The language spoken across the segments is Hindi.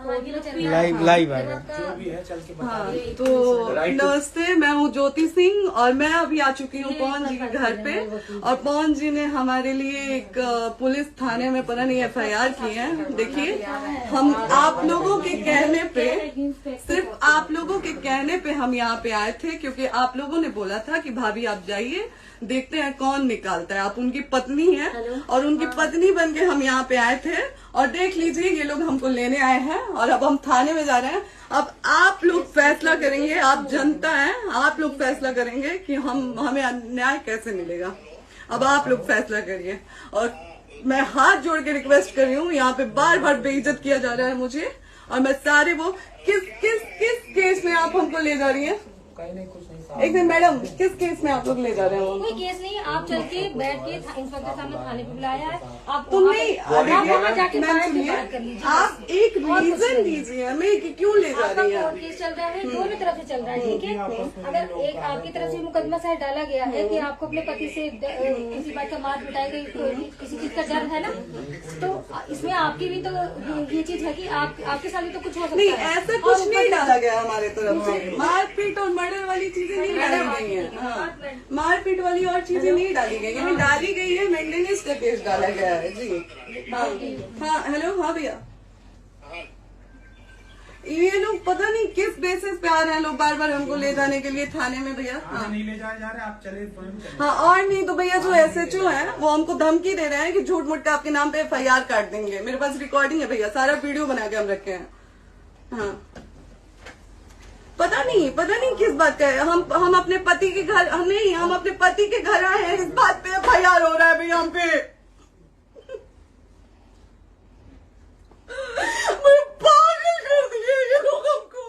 लाइव है जो भी है चल के बता हाँ, तो नमस्ते, मैं हूँ ज्योति सिंह और मैं अभी आ चुकी हूँ पवन जी के घर पे। और पवन जी ने हमारे लिए एक पुलिस थाने में पता नहीं FIR की है। देखिए, हम आप लोगों के कहने पे, सिर्फ आप लोगों के कहने पे हम यहाँ पे आए थे, क्योंकि आप लोगों ने बोला था कि भाभी आप जाइए, देखते हैं कौन निकालता है। आप उनकी पत्नी हैं और उनकी पत्नी बन के हम यहाँ पे आए थे। और देख लीजिए, ये लोग हमको लेने आए हैं और अब हम थाने में जा रहे हैं। अब आप लोग फैसला करेंगे, आप जनता हैं, आप लोग फैसला करेंगे कि हमें न्याय कैसे मिलेगा। अब आप लोग फैसला करिए। और मैं हाथ जोड़ के रिक्वेस्ट कर रही हूँ, यहाँ पे बार बार बेइज्जत किया जा रहा है मुझे। और मैं सारे वो किस केस में आप हमको ले जा रही हैं? एक मिनट मैडम, किस केस में आप लोग ले जा रहे हो? कोई केस नहीं, आप चल के बैठ के इंस्पेक्टर साहब ने थाने पे बुलाया है। आप तुम नहीं, जाके बात कर लीजिए। आप एक रीजन दीजिए हमें कि क्यों ले जा रही है। केस चल रहा है, दोनों तरफ से चल रहा है, ठीक है। अगर एक आपकी तरफ से मुकदमा शायद डाला गया है कि आपको अपने पति से किसी बात का मार पिटाई गई, किसी चीज का डर है ना, तो इसमें आपकी भी तो ये चीज है कि आपके साथ भी तो कुछ हो सकता है। नहीं, ऐसा कुछ नहीं डाला गया हमारे तरफ से। मारपीट और मर्डर वाली चीजें नहीं डाली गई है। हाँ, मारपीट वाली और चीजें नहीं डाली गई है। डाली गई है मेंटेनेंस का केस डाला गया है जी। हाँ हेलो, हाँ भैया, ये लोग पता नहीं किस बेसिस पे आ रहे हैं लोग बार बार हमको ले जाने के लिए थाने में भैया। हाँ नहीं ले जा रहे, आप चले। हाँ, और नहीं तो भैया जो SHO है वो हमको धमकी दे रहे हैं कि झूठ मूठ के आपके नाम पे FIR काट देंगे। मेरे पास रिकॉर्डिंग है भैया, सारा वीडियो बना के हम रखे हैं। हाँ, पता नहीं किस बात का है। हम अपने पति के घर, हम अपने पति के घर आए हैं, इस बात पे FIR हो रहा है भैया हम पे। पागल कर दिए ये लोग हमको।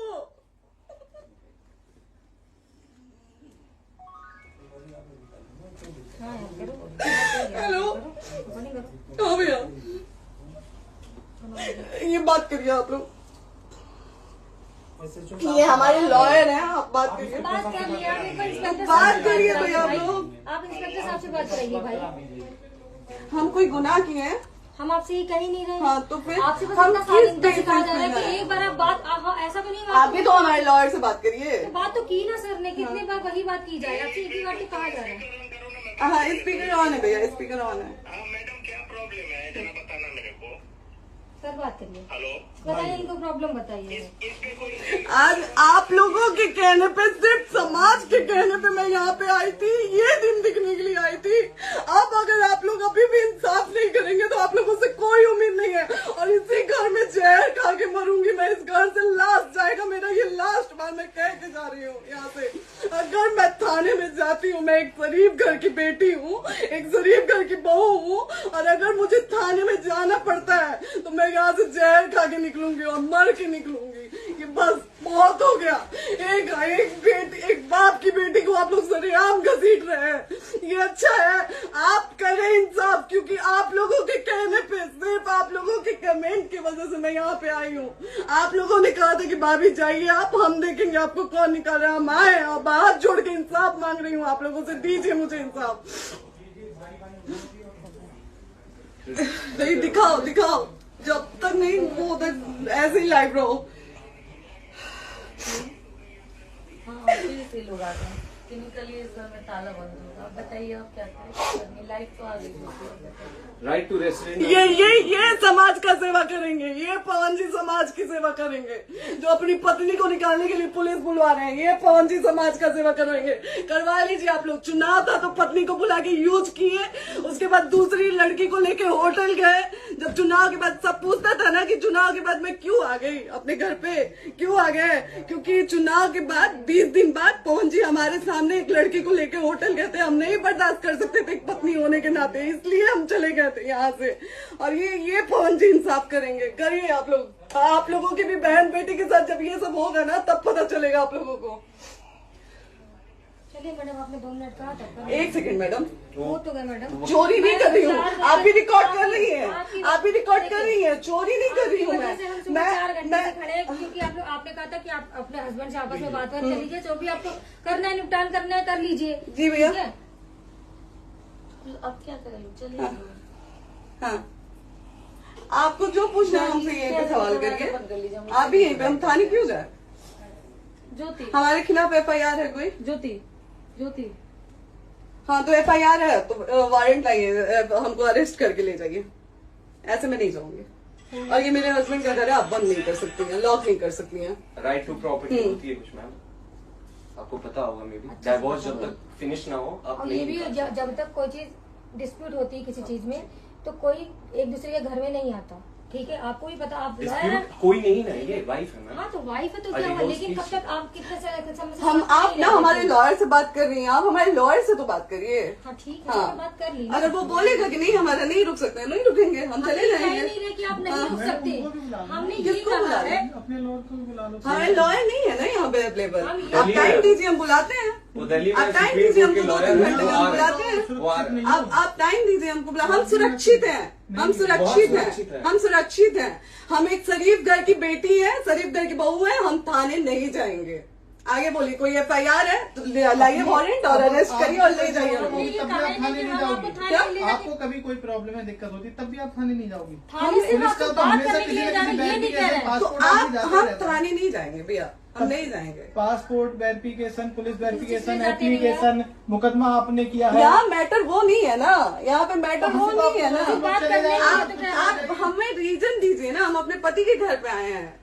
हेलो, हाँ भैया, ये बात करिए आप लोग। ये हमारे लॉयर हैं, आप बात करिए। बात कर लिया, बात करिए भैया आप लोग। आप इंस्पेक्टर साहब से बात करेंगे भाई। हम कोई गुनाह किए हैं? हम आपसे ये कह ही नहीं रहे। हाँ, तो फिर आपसे बस हम इतना किस साथ कहा जा रहा है पे कि एक बार आप बात ऐसा तो नहीं। आप भी तो हमारे लॉयर से बात करिए। तो बात तो की ना सर ने, कितने बार वही बात की जाए, आपसे एक ही बार तो कहा जा रहा है। हाँ, स्पीकर ऑन है भैया, स्पीकर ऑन है। मैडम क्या प्रॉब्लम है जरा बताना मेरे को। सर बात करिए। हेलो, बताइए, इनको प्रॉब्लम बताइए। इसके कोई आज आप लोगों के कहने पे, सिर्फ समाज के कहने पे मैं यहाँ पे आई थी, ये दिन दिखने के लिए आई थी। अब अगर आप लोग अभी भी इंसाफ नहीं करेंगे तो आप लोगों से कोई उम्मीद नहीं है। और इसी घर में जहर खा के मरूंगी मैं। इस घर से लास्ट जाएगा मेरा, ये लास्ट बार मैं कह के जा रही हूँ यहाँ से। अगर मैं थाने में जाती हूँ, मैं एक गरीब घर की बेटी हूँ, एक गरीब घर की बहू हूँ, और अगर मुझे थाने में जाना पड़ता है तो मैं यहाँ से जहर खा के निकलूंगी और मर के निकलूंगी। ये बस बहुत हो गया। एक बाप की बेटी को आप लोग सरेआम घसीट रहे हैं। ये अच्छा है, आप करें इंसाफ, क्योंकि आप लोगों के कहने पे, सिर्फ आप लोगों के कमेंट की वजह से मैं यहाँ पे आई हूँ। आप लोगों ने कहा था कि भाभी जाइए आप, हम देखेंगे आपको कौन निकाल रहा है। हम आए और हाथ जोड़ के इंसाफ मांग रही हूँ आप लोगों से, दीजिए मुझे इंसाफ। नहीं, दिखाओ, जब तक नहीं वो तक ऐसे ही लाइव रहो। हाँ, फिर से लोग आ गए। केमिकली इस घर में ताला बंद होगा। अब बताइए आप क्या करें? लाइफ तो आ गई। Right to resident. ये समाज का सेवा करेंगे। ये पवन जी समाज की सेवा करेंगे, जो अपनी पत्नी को निकालने के लिए पुलिस बुलवा रहे हैं। ये पवन जी समाज का सेवा करेंगे। करवा लीजिए आप लोग। चुनाव था तो पत्नी को बुला के यूज किए, उसके बाद दूसरी लड़की को लेके होटल गए। जब चुनाव के बाद सब पूछता था ना कि चुनाव के बाद मैं क्यों आ गई अपने घर पे, क्यों आ गए, क्योंकि चुनाव के बाद 20 दिन बाद पवन जी हमारे सामने एक लड़की को लेके होटल गए थे। हम नहीं बर्दाश्त कर सकते थे एक पत्नी होने के नाते, इसलिए हम चले गए थे यहाँ से। और ये पवन जी इंसाफ करेंगे। करिए आप लोग। आप लोगों की भी बहन बेटी के साथ जब ये सब होगा ना, तब पता चलेगा आप लोगों को। चलिए मैडम, आपने 2 मिनट कहा था। एक सेकंड मैडम, वो तो गए मैडम। चोरी नहीं कर रही हूँ, आप भी रिकॉर्ड कर रही हैं, आप भी रिकॉर्ड कर रही हैं। चोरी नहीं कर रही हूँ मैं। 4 घंटे से खड़े हैं, क्योंकि आपने कहा था कि आप अपने हस्बैंड से आपस में बात कर लीजिए, जो भी आपको करना है, निपटान करना है, कर लीजिए। जी भैया। अब क्या करें? चलिए। हाँ, आपको जो पूछना है हमसे यहीं पे सवाल करिए। आप भी यहीं पे, हम थाने क्यों जाए? ज्योति, हमारे खिलाफ FIR है कोई? ज्योति हाँ तो FIR है तो वारंट लाइए, हमको अरेस्ट करके ले जाइए। ऐसे मैं नहीं जाऊंगी। और ये मेरे हस्बैंड का घर है, आप बंद नहीं कर सकती हैं, लॉक नहीं कर सकती हैं। राइट टू प्रॉपर्टी होती है कुछ मैम, आपको पता होगा। मे बी डाइवोर्स जब तक फिनिश ना हो आप और ये नहीं भी निकाल सकते। जब तक कोई चीज डिस्प्यूट होती है किसी चीज में तो कोई एक दूसरे के घर में नहीं आता, ठीक है? आपको भी पता, आप Dispute कोई नहीं ना, ये वाइफ है मैम। हाँ तो वाइफ है तो क्या हुआ, divorce लेकिन कब case तक आप कितने समय से हम साथ आप नहीं ना रहते हमारे थे? लॉयर से बात कर रही हैं, आप हमारे लॉयर से तो बात करिए। हाँ ठीक है, हाँ। तो बात कर ली। अगर वो बोलेगा कि नहीं हमारा नहीं रुक सकते, नहीं रुकेंगे, हम चले कह जाएंगे। नहीं रहे कि आप नहीं रुक सकते, हमने ये किसको बुला कहा रहे? है। अपने लॉर्ड को भी बुला लो। हमारे लॉयर नहीं है ना यहाँ पे अवेलेबल। हम आप दिल्ली टाइम में- दीजिए, हम बुलाते हैं। वो दिल्ली में आप टाइम सुप्रीम दीजिए कोर्ट के हमको, 2 लॉयर दिन हैं, घंटे वो में आ हम रहे हैं। बुलाते हैं। वो आ रहे हैं। आप टाइम दीजिए हमको, हम सुरक्षित हैं, हम सुरक्षित सुरक्षित हैं, हैं। हम सुरक्षित हैं। हम एक शरीफ घर की बेटी है, शरीफ घर की बहू है, हम थाने नहीं जाएंगे। आगे बोलिए, कोई FIR है तो लाइए वारंट और अरेस्ट करिए और ले जाइए हमको। तभी आप थाने नहीं जाओगी। क्या? आपको कभी कोई प्रॉब्लम है, दिक्कत होती तब भी आप थाने नहीं जाओगी। थाने से पुलिस का बात तो हमेशा करने के किसी लिए न जाना, किसी ये नहीं कह रहे हैं। तो पासपोर्ट आप आदि जाता हम रहता है। थाने नहीं जाएंगे भैया, हम नहीं जाएंगे। पासपोर्ट वेरिफिकेशन, पुलिस वेरिफिकेशन, जाते नहीं है। एप्लीकेशन, मुकदमा आपने किया है। यहाँ मैटर वो नहीं है ना, यहाँ पे मैटर वो नहीं है ना। बात करने के लिए तो क्या आप हमें रीजन दीजिए ना, हम अपने पति के घर पे आए हैं।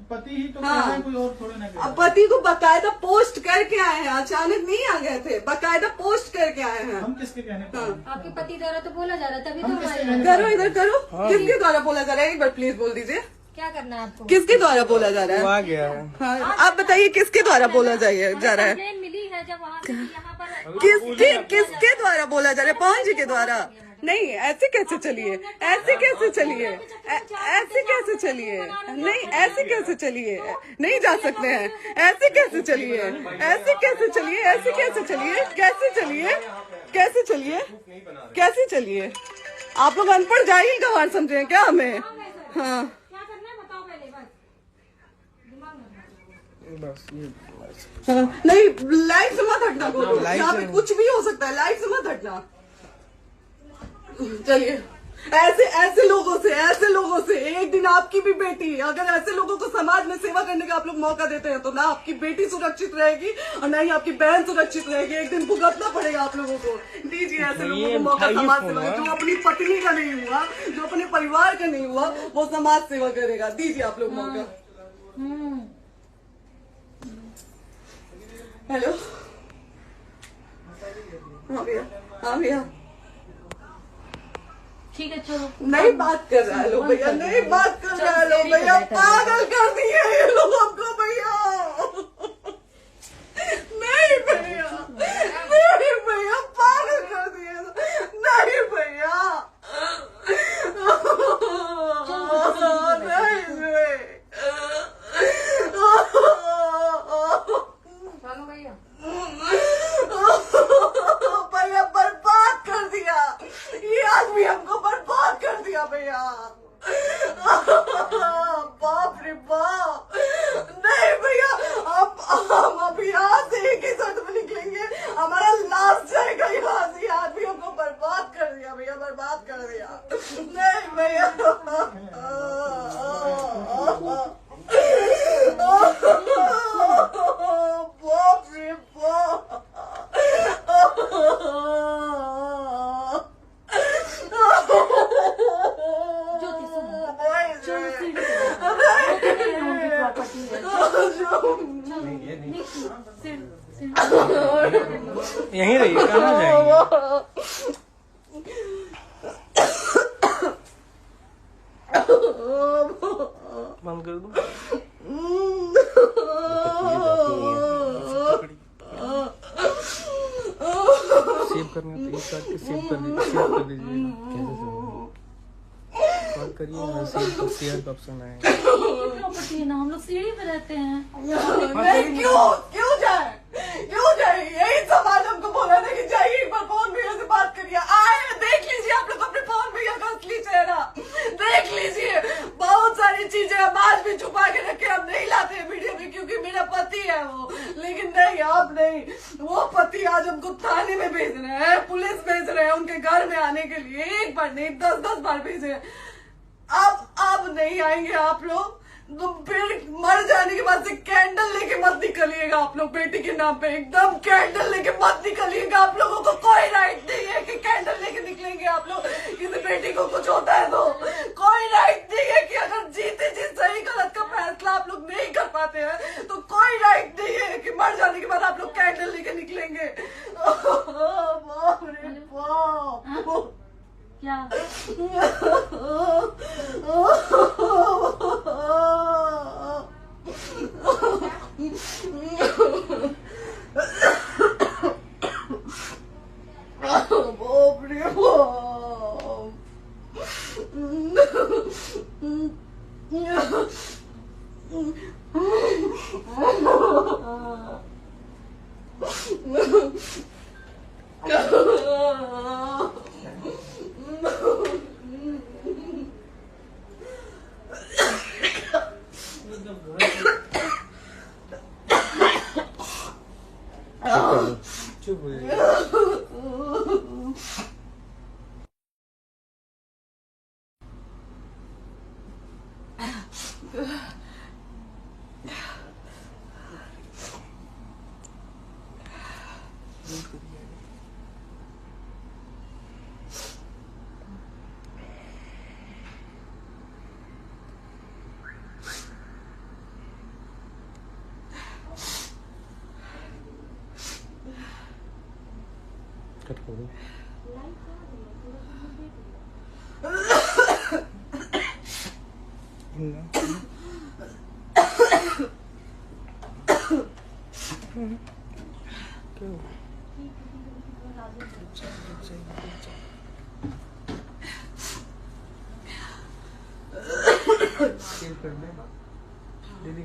पति ही तो हाँ। कह रहे हैं, कोई और थोड़े ना कह रहे अब पति को बकायदा पोस्ट करके आए हैं, अचानक नहीं आ गए थे, बकायदा पोस्ट करके आए हैं। हैं। हम किसके कहने पर हैं? आपके पति द्वारा तो बोला जा रहा है, तभी तो हम किसके हमारे कहने करो इधर करो, किसके द्वारा बोला जा रहा है? एक बार प्लीज बोल दीजिए, क्या करना है आपको? किसके द्वारा बोला जा रहा है? आ गया है। हाँ, आप बताइए किसके द्वारा बोला जा रहा है? कंप्लेन मिली है जब वहाँ से यहाँ पर किसके द्वारा बोला जा रहा है? पवन जी के द्वारा? नहीं, ऐसे कैसे चलिए, ऐसे कैसे चलिए, ऐसे कैसे चलिए, नहीं ऐसे कैसे चलिए, नहीं जा सकते हैं, ऐसे कैसे चलिए, ऐसे कैसे चलिए, ऐसे कैसे चलिए, कैसे चलिए, कैसे चलिए, कैसे चलिए? आप लोग अनपढ़ जाहिल गंवार समझे हैं क्या हमें? हाँ क्या करना है बताओ पहले, बस दिमाग में हाँ, नहीं लाइफ से मत हटना, बोलो यहाँ पे कुछ भी हो सकता है, लाइफ से मत हटना। चलिए, ऐसे लोगों से एक दिन आपकी भी बेटी, अगर ऐसे लोगों को समाज में सेवा करने का आप लोग मौका देते हैं तो ना आपकी बेटी सुरक्षित रहेगी और ना ही आपकी बहन सुरक्षित रहेगी। एक दिन भुगतना पड़ेगा आप लोगों को। दीजिए ऐसे लोगों को मौका समाज सेवा का। जो अपनी पत्नी का नहीं हुआ, जो अपने परिवार का नहीं हुआ, वो समाज सेवा करेगा। दीजिए आप लोग मौका। हेलो, हाँ भैया, हाँ भैया, ठीक है चलो। नहीं बात कर रहा है लोग भैया, नहीं बात कर रहा है लोग भैया, पागल कर दिए ये लोग हमको भैया। नहीं भैया, नहीं भैया, पागल कर दिए, नहीं भैया, नहीं चलो भैया, भैया बर्बाद कर दिया ये आदमी, हमको बर्बाद कर दिया भैया। बाप रे बाप, नहीं भैया, हम अब यहाँ से एक ही शर्त में निकलेंगे, हमारा लास्ट जाएगा यहाँ से। आदमी हमको बर्बाद कर दिया भैया, बर्बाद कर दिया। नहीं भैया, बाप रे बाप, ज्योति सुनो, नहीं, चलो सीढ़ी प्रॉपर्टी है, ये नहीं यहीं रहिए, कहाँ जाएंगे? बंद कर दो। सेव करना तो एक काट के सेव कर दीजिए, सेव कर दीजिए। बात करिए, सेव शेयर का ऑप्शन आएगा। प्रॉपर्टी है ना, हम लोग सीढ़ी पे रहते हैं। नहीं, क्यों जाए, क्यों जाए? यही समाज हमको बोला था कि जाइए एक बार पवन भैया से बात करिए। आए, देख लीजिए आप लोग अपने पवन भैया का असली चेहरा, देख लीजिए। बहुत सारी चीजें हम आज भी छुपा के रखे, हम नहीं लाते हैं मीडिया में क्योंकि मेरा पति है वो, लेकिन नहीं, आप नहीं। वो पति आज हमको थाने में भेज रहे हैं, पुलिस भेज रहे हैं उनके घर में आने के लिए, एक बार नहीं 10-10 बार भेजे। अब नहीं आएंगे आप लोग, तो फिर मर जाने के बाद से कैंडल लेके मत निकलिएगा आप लोग बेटी के नाम पे, एकदम कैंडल लेके मत निकलिएगा। आप लोगों को कोई राइट नहीं है कि कैंडल लेके निकलेंगे आप लोग, किसी बेटी को कुछ होता है तो कोई राइट नहीं है कि अगर जीते जी सही गलत का फैसला आप लोग नहीं कर पाते हैं तो कोई राइट नहीं है कि मर जाने के बाद आप लोग कैंडल लेके निकलेंगे। बाप रे बाप, क्या बाप रे चुप हो जाइए। कट कर दो। सेव कर दे दीदी।